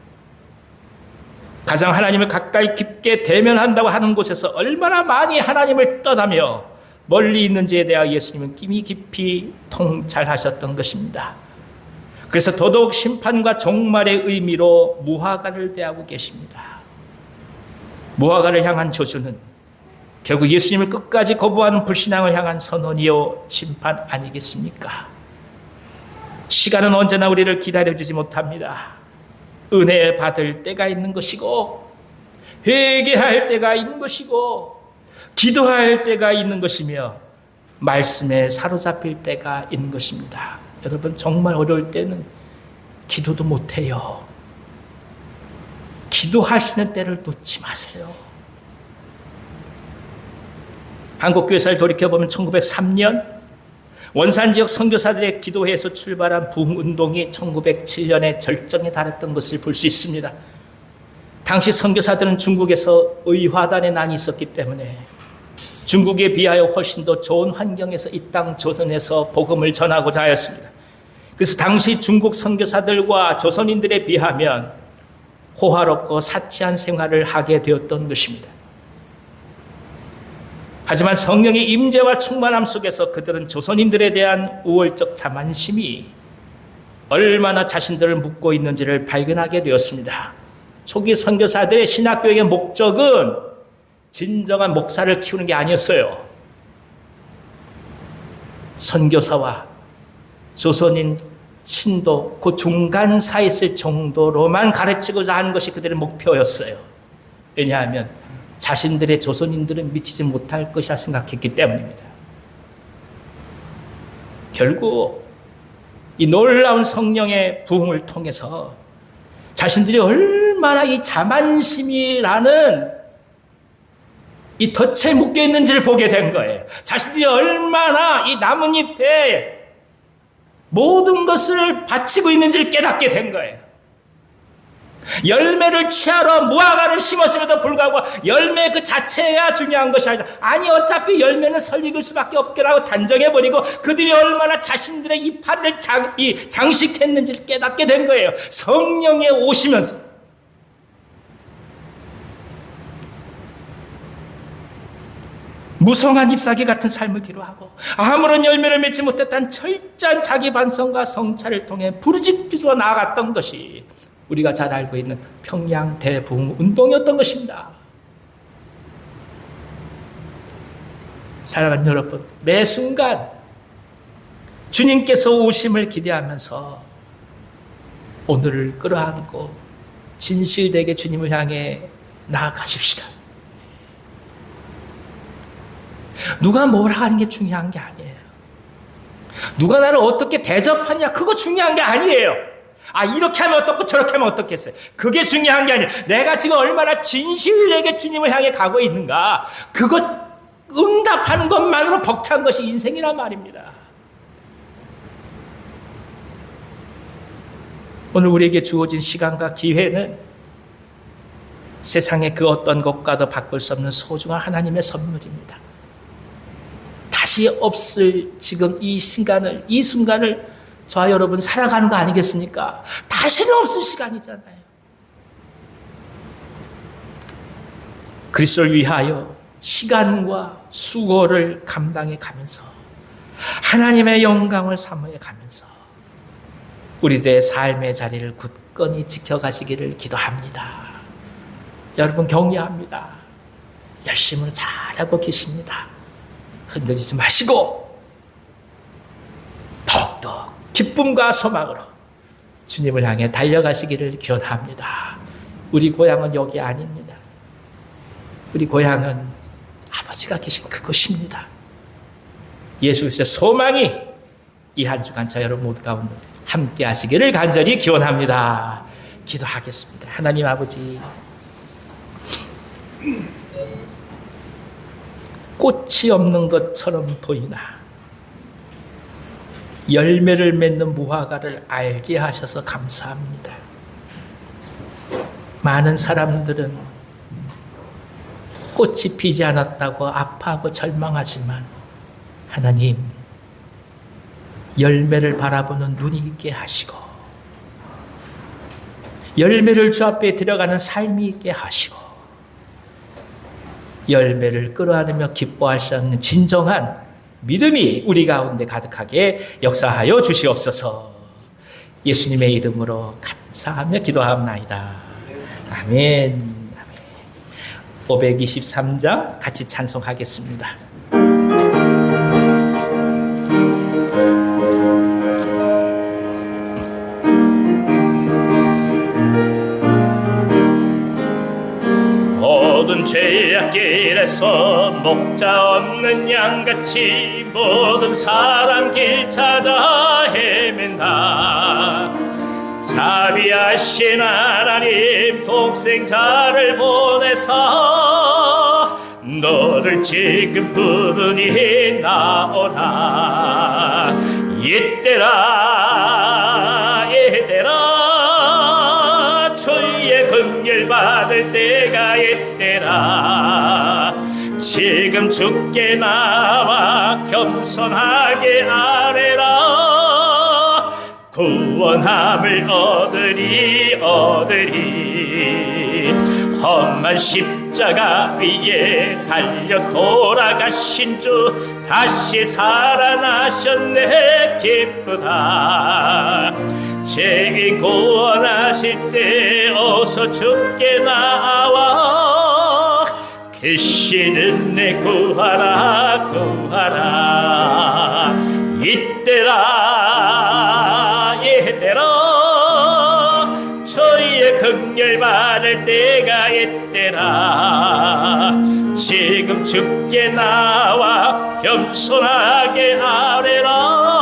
가장 하나님을 가까이 깊게 대면한다고 하는 곳에서 얼마나 많이 하나님을 떠나며 멀리 있는지에 대하여 예수님은 이미 깊이 통찰하셨던 것입니다. 그래서 더더욱 심판과 종말의 의미로 무화과를 대하고 계십니다. 무화과를 향한 저주는 결국 예수님을 끝까지 거부하는 불신앙을 향한 선언이요 심판 아니겠습니까? 시간은 언제나 우리를 기다려주지 못합니다. 은혜 받을 때가 있는 것이고 회개할 때가 있는 것이고 기도할 때가 있는 것이며 말씀에 사로잡힐 때가 있는 것입니다. 여러분 정말 어려울 때는 기도도 못해요. 기도하시는 때를 놓지 마세요. 한국교회사를 돌이켜보면 1903년 원산지역 선교사들의 기도회에서 출발한 부흥운동이 1907년에 절정에 달했던 것을 볼 수 있습니다. 당시 선교사들은 중국에서 의화단에 난이 있었기 때문에 중국에 비하여 훨씬 더 좋은 환경에서 이 땅 조선에서 복음을 전하고자 하였습니다. 그래서 당시 중국 선교사들과 조선인들에 비하면 호화롭고 사치한 생활을 하게 되었던 것입니다. 하지만 성령의 임재와 충만함 속에서 그들은 조선인들에 대한 우월적 자만심이 얼마나 자신들을 묶고 있는지를 발견하게 되었습니다. 초기 선교사들의 신학교의 목적은 진정한 목사를 키우는 게 아니었어요. 선교사와 조선인 신도 그 중간 사이에 있을 정도로만 가르치고자 하는 것이 그들의 목표였어요. 왜냐하면 자신들의 조선인들은 미치지 못할 것이라 생각했기 때문입니다. 결국 이 놀라운 성령의 부흥을 통해서 자신들이 얼마나 이 자만심이라는 이 덫에 묶여 있는지를 보게 된 거예요. 자신들이 얼마나 이 나뭇잎에 모든 것을 바치고 있는지를 깨닫게 된 거예요. 열매를 취하러 무화과를 심었음에도 불구하고 열매 그 자체가 중요한 것이 아니다. 아니 어차피 열매는 설익을 수밖에 없게라고 단정해버리고 그들이 얼마나 자신들의 이파리를 장식했는지를 깨닫게 된 거예요. 성령에 오시면서 무성한 잎사귀 같은 삶을 기로하고 아무런 열매를 맺지 못했던 철저한 자기 반성과 성찰을 통해 부르짖기로 나아갔던 것이 우리가 잘 알고 있는 평양 대부흥 운동이었던 것입니다. 사랑하는 여러분, 매 순간 주님께서 오심을 기대하면서 오늘을 끌어안고 진실되게 주님을 향해 나아가십시다. 누가 뭐라 하는 게 중요한 게 아니에요. 누가 나를 어떻게 대접하냐 그거 중요한 게 아니에요. 아 이렇게 하면 어떻고 저렇게 하면 어떻겠어요. 그게 중요한 게 아니에요. 내가 지금 얼마나 진실되게 주님을 향해 가고 있는가 그것 응답하는 것만으로 벅찬 것이 인생이란 말입니다. 오늘 우리에게 주어진 시간과 기회는 세상의 그 어떤 것과도 바꿀 수 없는 소중한 하나님의 선물입니다. 다시 없을 지금 이 시간을, 이 순간을 저와 여러분 살아가는 거 아니겠습니까? 다시는 없을 시간이잖아요. 그리스도를 위하여 시간과 수고를 감당해 가면서 하나님의 영광을 사모해 가면서 우리들의 삶의 자리를 굳건히 지켜가시기를 기도합니다. 여러분 격려합니다. 열심으로 잘하고 계십니다. 흔들리지 마시고 더욱더 기쁨과 소망으로 주님을 향해 달려가시기를 기원합니다. 우리 고향은 여기 아닙니다. 우리 고향은 아버지가 계신 그곳입니다. 예수 그리스도의 소망이 이 한 주간 저 여러분 모두 가운데 함께 하시기를 간절히 기원합니다. 기도하겠습니다. 하나님 아버지, 꽃이 없는 것처럼 보이나 열매를 맺는 무화과를 알게 하셔서 감사합니다. 많은 사람들은 꽃이 피지 않았다고 아파하고 절망하지만 하나님, 열매를 바라보는 눈이 있게 하시고 열매를 주 앞에 들어가는 삶이 있게 하시고 열매를 끌어안으며 기뻐할 수 있는 진정한 믿음이 우리 가운데 가득하게 역사하여 주시옵소서. 예수님의 이름으로 감사하며 기도하옵나이다. 아멘. 523장 같이 찬송하겠습니다. 모든 죄악길에서 목자 없는 양같이 모든 사람 길 찾아 헤맨다. 자비하신 하나님 독생자를 보내사 너를 지금 부르니 나오라. 이때라 이때라 주의 긍휼 받을 때가 이때라. 지금 주께 나와 겸손하게 아뢰라. 구원함을 얻으리 험한 십자가 위에 달려 돌아가신 주 다시 살아나셨네. 기쁘다. 죄인 구원하실 때 어서 주께 나와 계시는 내 구하라 구하라. 이때라 저희의 긍휼 받을 때가 이때라. 지금 주께 나와 겸손하게 아뢰라.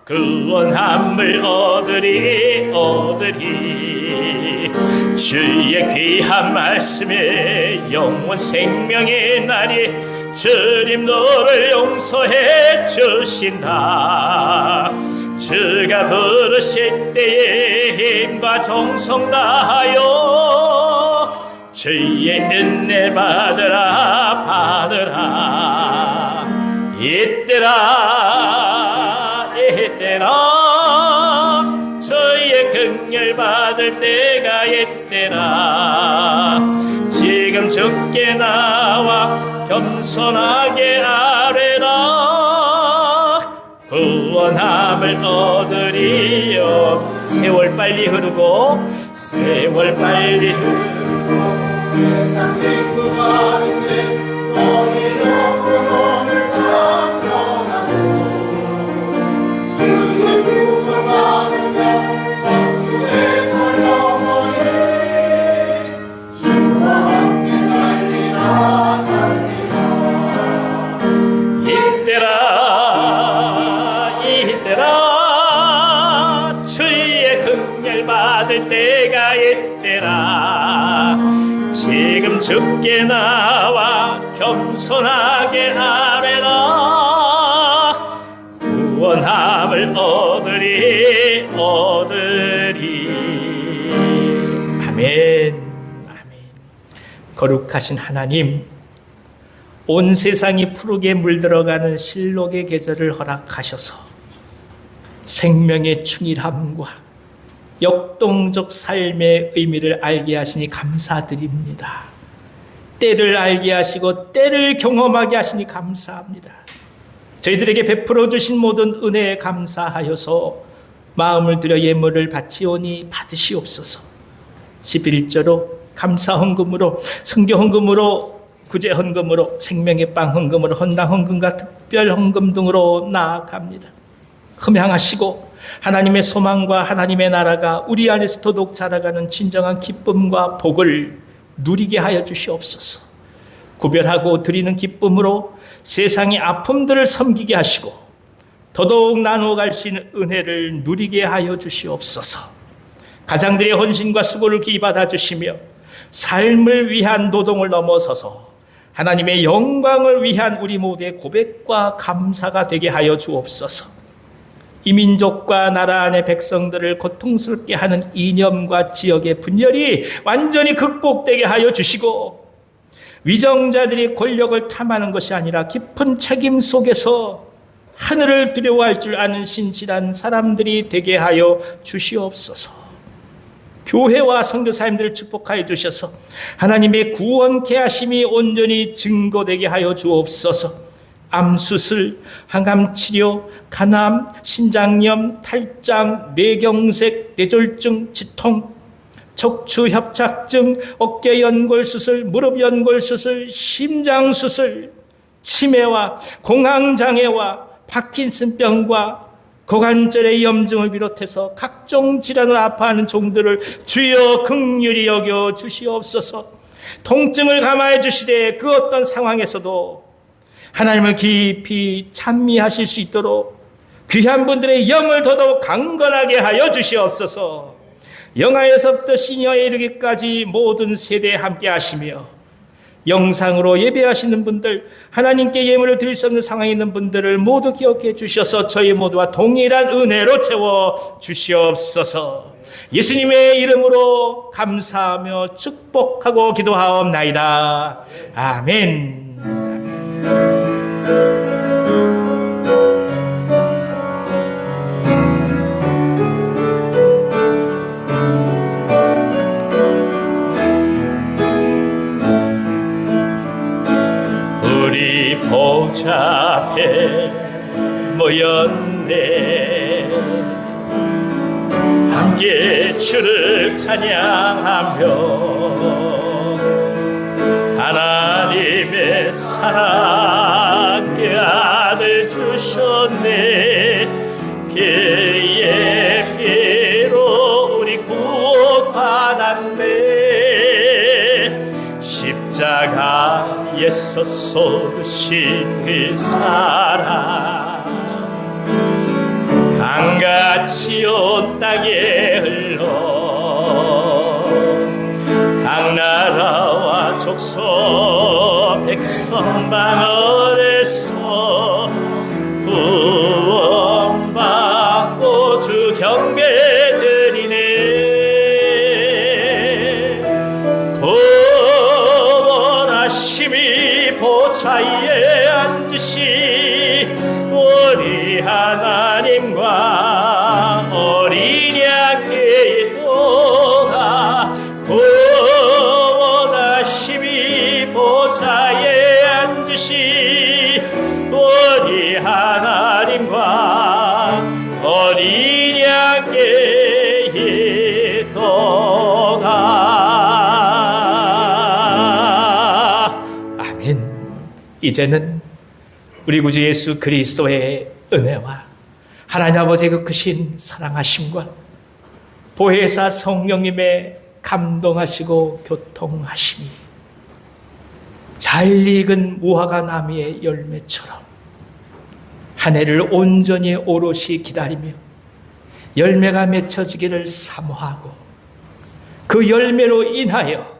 구원함을 얻으리 주의 귀한 말씀에 영원 생명의 날이 주님 너를 용서해 주신다. 주가 부르실 때에 힘과 정성 다하여 주의 은혜 받으라. 이때라 주의 긍휼 받을 때가 이때라. 지금 주께 나와 겸손하게 아뢰라. 구원함을 얻으리요. 세월 빨리 흐르고 세상 친구가 있네. 너희로 구원을 감동하고 주의 구원 받으며 천국에서 영원히 주와 함께 살리라. 이때라 주의 긍휼 받을 때가 이때라. 지금 주께 나와 겸손하게 아뢰라. 구원함을 얻으리 아멘. 거룩하신 하나님, 온 세상이 푸르게 물들어가는 실록의 계절을 허락하셔서 생명의 충일함과 역동적 삶의 의미를 알게 하시니 감사드립니다. 때를 알게 하시고 때를 경험하게 하시니 감사합니다. 저희들에게 베풀어 주신 모든 은혜에 감사하여서 마음을 들여 예물을 바치오니 받으시옵소서. 11조로 감사 헌금으로, 성교 헌금으로, 구제 헌금으로, 생명의 빵 헌금으로, 헌당 헌금과 특별 헌금 등으로 나아갑니다. 흠양하시고 하나님의 소망과 하나님의 나라가 우리 안에서 더더욱 자라가는 진정한 기쁨과 복을 누리게 하여 주시옵소서. 구별하고 드리는 기쁨으로 세상의 아픔들을 섬기게 하시고 더더욱 나누어 갈 수 있는 은혜를 누리게 하여 주시옵소서. 가장들의 헌신과 수고를 기이 받아 주시며 삶을 위한 노동을 넘어서서 하나님의 영광을 위한 우리 모두의 고백과 감사가 되게 하여 주옵소서. 이 민족과 나라 안의 백성들을 고통스럽게 하는 이념과 지역의 분열이 완전히 극복되게 하여 주시고, 위정자들이 권력을 탐하는 것이 아니라 깊은 책임 속에서 하늘을 두려워할 줄 아는 신실한 사람들이 되게 하여 주시옵소서. 교회와 선교사님들을 축복하여 주셔서 하나님의 구원 계하심이 온전히 증거되게 하여 주옵소서. 암수술, 항암치료, 간암, 신장염, 탈장, 뇌경색, 뇌졸중, 지통, 척추협착증, 어깨연골수술, 무릎연골수술, 심장수술, 치매와 공황장애와 파킨슨병과 고관절의 염증을 비롯해서 각종 질환을 아파하는 종들을 주여 긍휼히 여겨 주시옵소서. 통증을 감화해 주시되 그 어떤 상황에서도 하나님을 깊이 찬미하실 수 있도록 귀한 분들의 영을 더더욱 강건하게 하여 주시옵소서. 영아에서부터 시니어에 이르기까지 모든 세대에 함께 하시며 영상으로 예배하시는 분들, 하나님께 예물을 드릴 수 없는 상황에 있는 분들을 모두 기억해 주셔서 저희 모두와 동일한 은혜로 채워 주시옵소서. 예수님의 이름으로 감사하며 축복하고 기도하옵나이다. 아멘. 우리 보좌 앞에 모였네. 함께 주를 찬양하며 하나님의 사랑 그 아들 주셨네. 그의 피로 우리 구원받았네. 십자가에서 쏟으신 그 사랑 강같이 온 땅에 흘러 각 나라와 족속 백성 방언에서 구원받고 주 경배 드리네. 구원하심이 보좌에 앉으시 우리 하나님과 어린 양의 도다. 구원하심이 보좌에 앉으시 우리 하나님과 어린 양의 도다. 아멘. 이제는 우리 구주 예수 그리스도의 은혜와 하나님 아버지의 그 크신 사랑하심과 보혜사 성령님의 감동하시고 교통하심이 잘 익은 무화과 나무의 열매처럼 한 해를 온전히 오롯이 기다리며 열매가 맺혀지기를 사모하고 그 열매로 인하여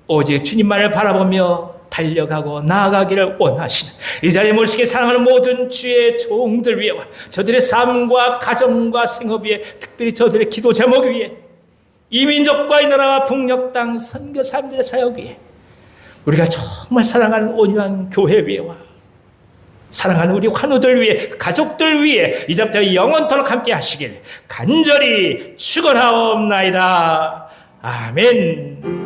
오직 주님만을 바라보며 달려가고 나아가기를 원하시는 이 자리에 모시게 사랑하는 모든 주의 종들 위에와 저들의 삶과 가정과 생업 위에, 특별히 저들의 기도 제목 위에, 이 민족과 이 나라와 북녘 땅 선교사님들의 사역 위에, 우리가 정말 사랑하는 온유한 교회 위에와 사랑하는 우리 환우들 위에, 가족들 위에 이제부터 영원토록 함께 하시길 간절히 축원하옵나이다. 아멘.